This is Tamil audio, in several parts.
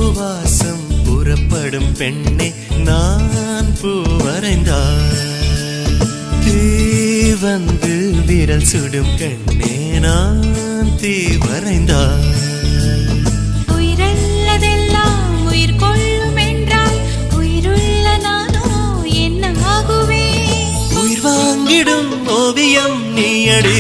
பூவாசம் புறப்படும் பெண்ணே நான் பூ வரைந்தார். தீ வந்து விரல் சுடும் கண்ணே நான் தீ வரைந்தார். உயிரல்லதெல்லாம் உயிர் கொள்ளும் என்றால் உயிருள்ள நானோ என்ன ஆகுவேன்? உயிர் வாங்கிடும் ஓவியம் நீயடி.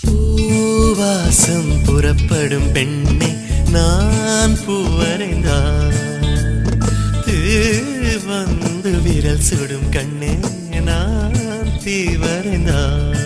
பூவாசம் புறப்படும் பெண்ணே நான் பூ வரைந்தார். வந்து விரல் சுடும் கண்ணே நான் தீ வரைந்தார்.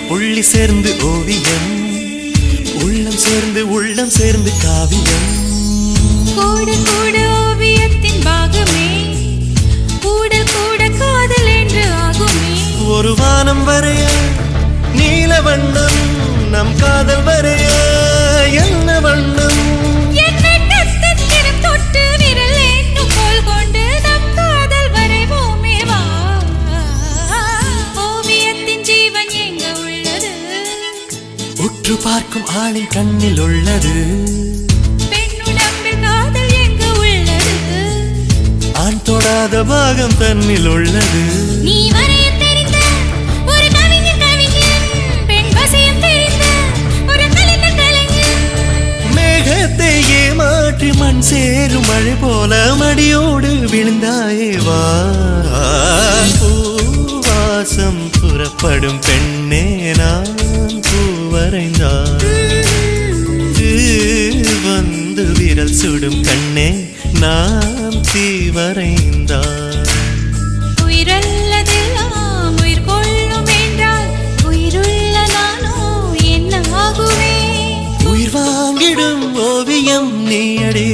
புள்ளி சேர்ந்து ஓவியம், உள்ளம் சேர்ந்து காவியம். கூட கூட ஓவியத்தின் பாகமே, கூடல் கூட காதல் என்று ஆகுமே. ஒரு வானம் வரைய நீல வண்ணம், நம் காதல் வரைய என்ன வண்ணம்? தொட்டு விரல் என்னும் போல் கொண்டு நம் காதல் வரைவோமே வா. ஓவியத்தின் ஜீவன் எங்க உள்ளது? உற்று பார்க்கும் ஆளின் கண்ணில் உள்ளது. பெண்ணுடம்பில் காதல் எங்க உள்ளது? ஆண் தொடாத பாகம் தன்னில் உள்ளது. நீ வரைய தெரிந்த ஒரு கவிஞன், பெண் வசியம் தெரிந்த ஒரு கலைஞன். மேகத்தை ஏமாற்றி மண் சேரும் மழை போல மடியோடு விழுந்தாயே வா. பூவாசம் புறப்படும் பெண்ணே நான் பூ வரைந்தார். வந்து விரல் சுடும் கண்ணே நான் தீ வரைந்தார். உயிரல்லதெல்லாம் உயிர் கொள்ளும் என்றால் உயிருள்ள நானோ என்ன ஆகுவேன்? உயிர் வாங்கிடும் ஓவியம் நீயடி.